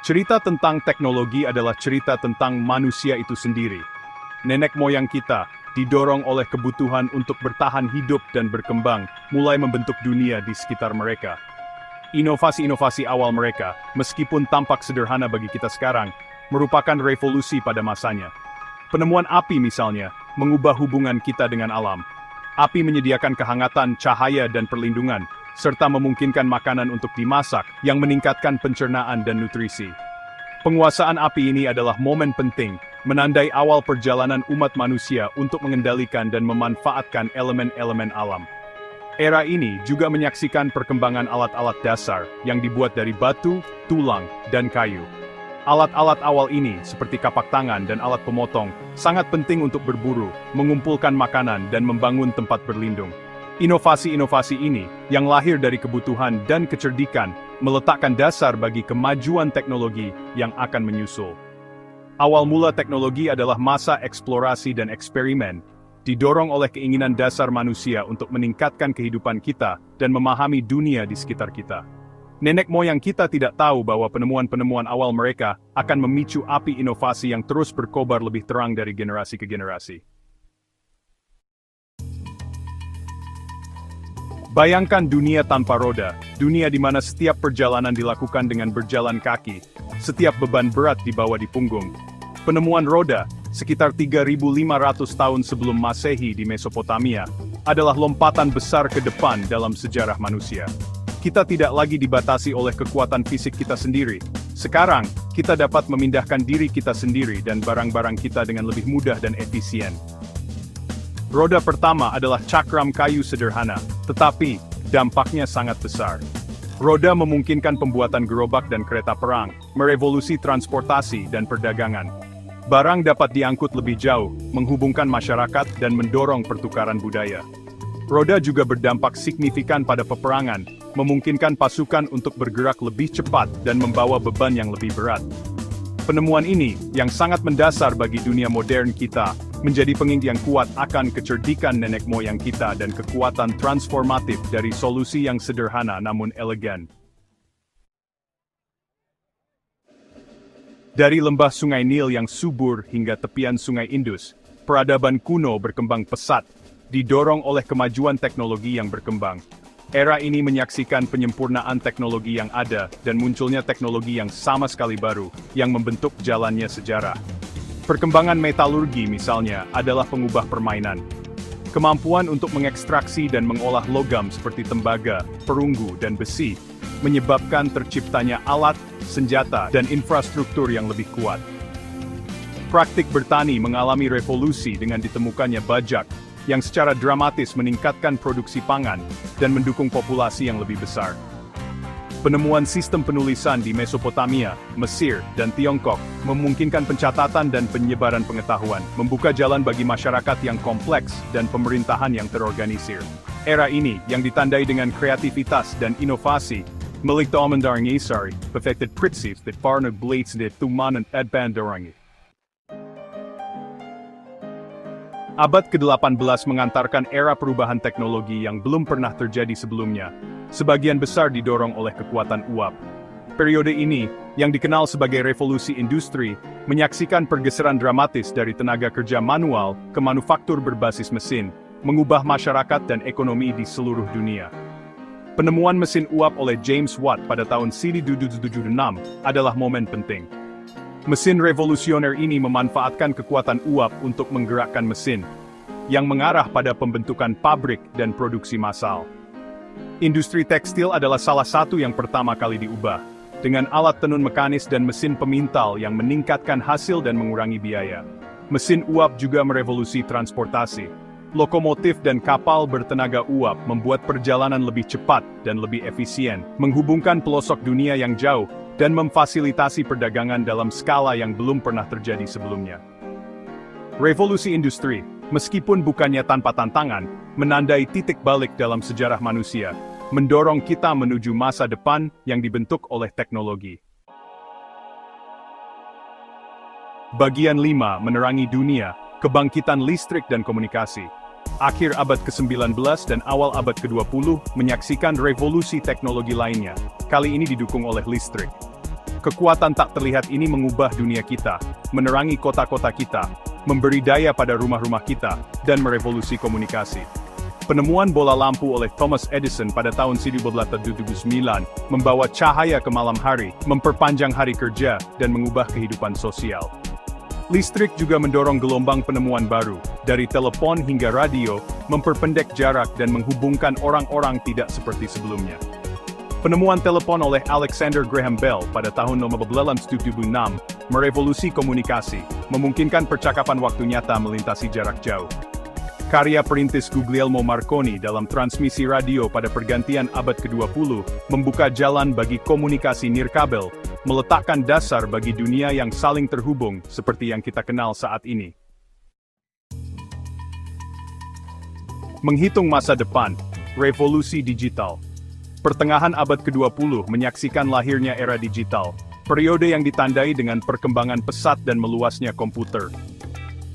Cerita tentang teknologi adalah cerita tentang manusia itu sendiri. Nenek moyang kita didorong oleh kebutuhan untuk bertahan hidup dan berkembang, mulai membentuk dunia di sekitar mereka. Inovasi-inovasi awal mereka, meskipun tampak sederhana bagi kita sekarang, merupakan revolusi pada masanya. Penemuan api misalnya, mengubah hubungan kita dengan alam. Api menyediakan kehangatan, cahaya, dan perlindungan, serta memungkinkan makanan untuk dimasak yang meningkatkan pencernaan dan nutrisi. Penguasaan api ini adalah momen penting, menandai awal perjalanan umat manusia untuk mengendalikan dan memanfaatkan elemen-elemen alam. Era ini juga menyaksikan perkembangan alat-alat dasar yang dibuat dari batu, tulang, dan kayu. Alat-alat awal ini, seperti kapak tangan dan alat pemotong, sangat penting untuk berburu, mengumpulkan makanan, dan membangun tempat berlindung. Inovasi-inovasi ini, yang lahir dari kebutuhan dan kecerdikan, meletakkan dasar bagi kemajuan teknologi yang akan menyusul. Awal mula teknologi adalah masa eksplorasi dan eksperimen, didorong oleh keinginan dasar manusia untuk meningkatkan kehidupan kita dan memahami dunia di sekitar kita. Nenek moyang kita tidak tahu bahwa penemuan-penemuan awal mereka akan memicu api inovasi yang terus berkobar lebih terang dari generasi ke generasi. Bayangkan dunia tanpa roda, dunia di mana setiap perjalanan dilakukan dengan berjalan kaki, setiap beban berat dibawa di punggung. Penemuan roda, sekitar 3.500 tahun sebelum Masehi di Mesopotamia, adalah lompatan besar ke depan dalam sejarah manusia. Kita tidak lagi dibatasi oleh kekuatan fisik kita sendiri. Sekarang, kita dapat memindahkan diri kita sendiri dan barang-barang kita dengan lebih mudah dan efisien. Roda pertama adalah cakram kayu sederhana, tetapi dampaknya sangat besar. Roda memungkinkan pembuatan gerobak dan kereta perang, merevolusi transportasi dan perdagangan. Barang dapat diangkut lebih jauh, menghubungkan masyarakat dan mendorong pertukaran budaya. Roda juga berdampak signifikan pada peperangan, memungkinkan pasukan untuk bergerak lebih cepat dan membawa beban yang lebih berat. Penemuan ini, yang sangat mendasar bagi dunia modern kita, menjadi pengingat yang kuat akan kecerdikan nenek moyang kita dan kekuatan transformatif dari solusi yang sederhana namun elegan. Dari lembah Sungai Nil yang subur hingga tepian Sungai Indus, peradaban kuno berkembang pesat, didorong oleh kemajuan teknologi yang berkembang. Era ini menyaksikan penyempurnaan teknologi yang ada dan munculnya teknologi yang sama sekali baru, yang membentuk jalannya sejarah. Perkembangan metalurgi misalnya adalah pengubah permainan. Kemampuan untuk mengekstraksi dan mengolah logam seperti tembaga, perunggu, dan besi, menyebabkan terciptanya alat, senjata, dan infrastruktur yang lebih kuat. Praktik bertani mengalami revolusi dengan ditemukannya bajak, yang secara dramatis meningkatkan produksi pangan dan mendukung populasi yang lebih besar. Penemuan sistem penulisan di Mesopotamia, Mesir, dan Tiongkok memungkinkan pencatatan dan penyebaran pengetahuan, membuka jalan bagi masyarakat yang kompleks dan pemerintahan yang terorganisir. Era ini, yang ditandai dengan kreativitas dan inovasi, melikta omendarangi sari, perfected prinsip that parnog blades de tumanan adbandarangi. Abad ke-18 mengantarkan era perubahan teknologi yang belum pernah terjadi sebelumnya. Sebagian besar didorong oleh kekuatan uap. Periode ini, yang dikenal sebagai revolusi industri, menyaksikan pergeseran dramatis dari tenaga kerja manual ke manufaktur berbasis mesin, mengubah masyarakat dan ekonomi di seluruh dunia. Penemuan mesin uap oleh James Watt pada tahun 1776 adalah momen penting. Mesin revolusioner ini memanfaatkan kekuatan uap untuk menggerakkan mesin, yang mengarah pada pembentukan pabrik dan produksi massal. Industri tekstil adalah salah satu yang pertama kali diubah, dengan alat tenun mekanis dan mesin pemintal yang meningkatkan hasil dan mengurangi biaya. Mesin uap juga merevolusi transportasi. Lokomotif dan kapal bertenaga uap membuat perjalanan lebih cepat dan lebih efisien, menghubungkan pelosok dunia yang jauh, dan memfasilitasi perdagangan dalam skala yang belum pernah terjadi sebelumnya. Revolusi industri, meskipun bukannya tanpa tantangan, menandai titik balik dalam sejarah manusia, mendorong kita menuju masa depan yang dibentuk oleh teknologi. Bagian 5 menerangi dunia, kebangkitan listrik dan komunikasi. Akhir abad ke-19 dan awal abad ke-20 menyaksikan revolusi teknologi lainnya, kali ini didukung oleh listrik. Kekuatan tak terlihat ini mengubah dunia kita, menerangi kota-kota kita, memberi daya pada rumah-rumah kita, dan merevolusi komunikasi. Penemuan bola lampu oleh Thomas Edison pada tahun 1879 membawa cahaya ke malam hari, memperpanjang hari kerja, dan mengubah kehidupan sosial. Listrik juga mendorong gelombang penemuan baru, dari telepon hingga radio, memperpendek jarak dan menghubungkan orang-orang tidak seperti sebelumnya. Penemuan telepon oleh Alexander Graham Bell pada tahun 1876 merevolusi komunikasi, memungkinkan percakapan waktu nyata melintasi jarak jauh. Karya perintis Guglielmo Marconi dalam transmisi radio pada pergantian abad ke-20 membuka jalan bagi komunikasi nirkabel, meletakkan dasar bagi dunia yang saling terhubung seperti yang kita kenal saat ini. Menghitung masa depan, revolusi digital. Pertengahan abad ke-20 menyaksikan lahirnya era digital, periode yang ditandai dengan perkembangan pesat dan meluasnya komputer.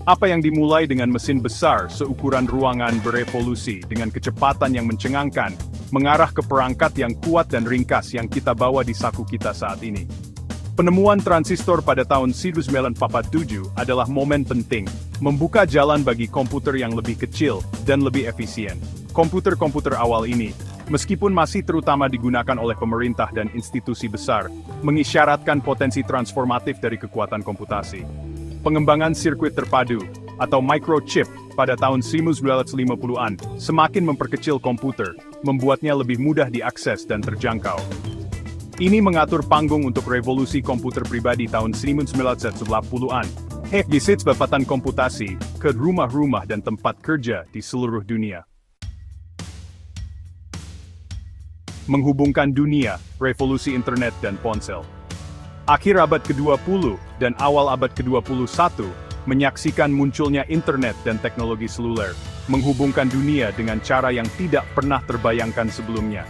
Apa yang dimulai dengan mesin besar seukuran ruangan berevolusi dengan kecepatan yang mencengangkan, mengarah ke perangkat yang kuat dan ringkas yang kita bawa di saku kita saat ini. Penemuan transistor pada tahun 1947 adalah momen penting, membuka jalan bagi komputer yang lebih kecil dan lebih efisien. Komputer-komputer awal ini, meskipun masih terutama digunakan oleh pemerintah dan institusi besar, mengisyaratkan potensi transformatif dari kekuatan komputasi. Pengembangan sirkuit terpadu, atau microchip, pada tahun 1950-an, semakin memperkecil komputer, membuatnya lebih mudah diakses dan terjangkau. Ini mengatur panggung untuk revolusi komputer pribadi tahun 1990-an. Gesit bapatan komputasi ke rumah-rumah dan tempat kerja di seluruh dunia. Menghubungkan dunia, revolusi internet dan ponsel. Akhir abad ke-20 dan awal abad ke-21 menyaksikan munculnya internet dan teknologi seluler, menghubungkan dunia dengan cara yang tidak pernah terbayangkan sebelumnya.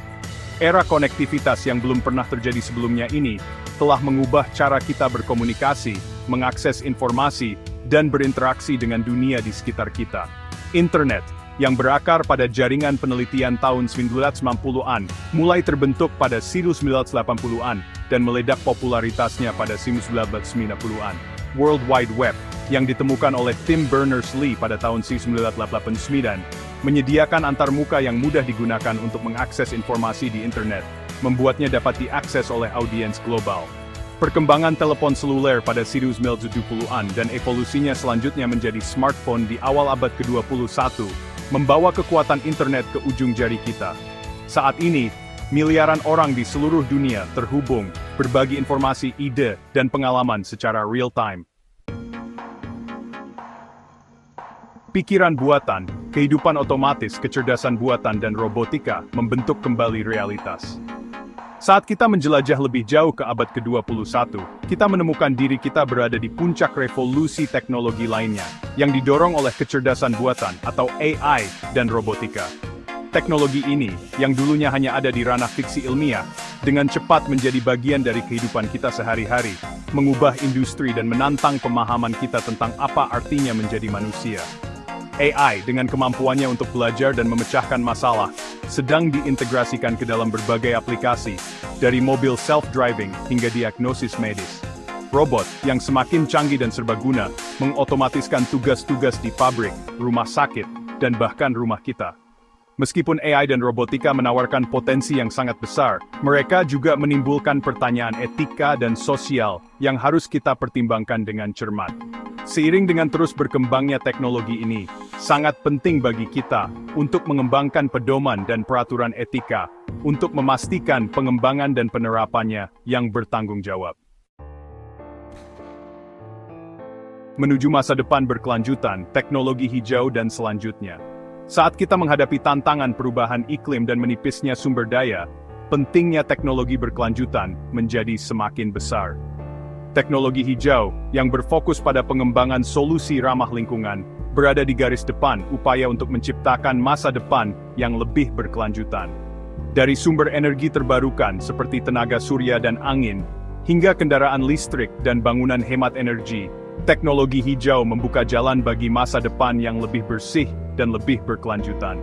Era konektivitas yang belum pernah terjadi sebelumnya ini telah mengubah cara kita berkomunikasi, mengakses informasi, dan berinteraksi dengan dunia di sekitar kita. Internet, yang berakar pada jaringan penelitian tahun 1990-an, mulai terbentuk pada 1980-an, dan meledak popularitasnya pada 1990-an. World Wide Web, yang ditemukan oleh Tim Berners-Lee pada tahun 1989, menyediakan antarmuka yang mudah digunakan untuk mengakses informasi di internet, membuatnya dapat diakses oleh audiens global. Perkembangan telepon seluler pada 1970-an dan evolusinya selanjutnya menjadi smartphone di awal abad ke-21, membawa kekuatan internet ke ujung jari kita. Saat ini, miliaran orang di seluruh dunia terhubung, berbagi informasi, ide, dan pengalaman secara real-time. Pikiran buatan, kehidupan otomatis, kecerdasan buatan dan robotika membentuk kembali realitas. Saat kita menjelajah lebih jauh ke abad ke-21, kita menemukan diri kita berada di puncak revolusi teknologi lainnya, yang didorong oleh kecerdasan buatan atau AI dan robotika. Teknologi ini, yang dulunya hanya ada di ranah fiksi ilmiah, dengan cepat menjadi bagian dari kehidupan kita sehari-hari, mengubah industri dan menantang pemahaman kita tentang apa artinya menjadi manusia. AI dengan kemampuannya untuk belajar dan memecahkan masalah, sedang diintegrasikan ke dalam berbagai aplikasi, dari mobil self-driving hingga diagnosis medis. Robot, yang semakin canggih dan serbaguna, mengotomatiskan tugas-tugas di pabrik, rumah sakit, dan bahkan rumah kita. Meskipun AI dan robotika menawarkan potensi yang sangat besar, mereka juga menimbulkan pertanyaan etika dan sosial yang harus kita pertimbangkan dengan cermat. Seiring dengan terus berkembangnya teknologi ini, sangat penting bagi kita untuk mengembangkan pedoman dan peraturan etika untuk memastikan pengembangan dan penerapannya yang bertanggung jawab. Menuju masa depan berkelanjutan, teknologi hijau dan selanjutnya. Saat kita menghadapi tantangan perubahan iklim dan menipisnya sumber daya, pentingnya teknologi berkelanjutan menjadi semakin besar. Teknologi hijau, yang berfokus pada pengembangan solusi ramah lingkungan, berada di garis depan upaya untuk menciptakan masa depan yang lebih berkelanjutan. Dari sumber energi terbarukan seperti tenaga surya dan angin, hingga kendaraan listrik dan bangunan hemat energi, teknologi hijau membuka jalan bagi masa depan yang lebih bersih dan lebih berkelanjutan.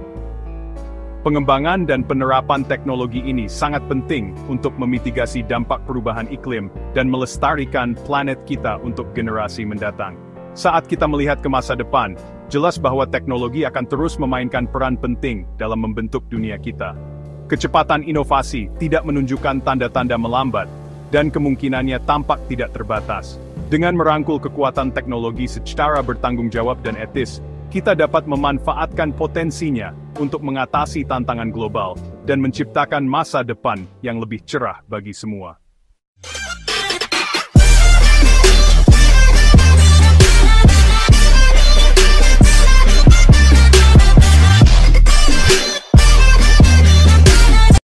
Pengembangan dan penerapan teknologi ini sangat penting untuk memitigasi dampak perubahan iklim dan melestarikan planet kita untuk generasi mendatang. Saat kita melihat ke masa depan, jelas bahwa teknologi akan terus memainkan peran penting dalam membentuk dunia kita. Kecepatan inovasi tidak menunjukkan tanda-tanda melambat, dan kemungkinannya tampak tidak terbatas. Dengan merangkul kekuatan teknologi secara bertanggung jawab dan etis, kita dapat memanfaatkan potensinya untuk mengatasi tantangan global dan menciptakan masa depan yang lebih cerah bagi semua.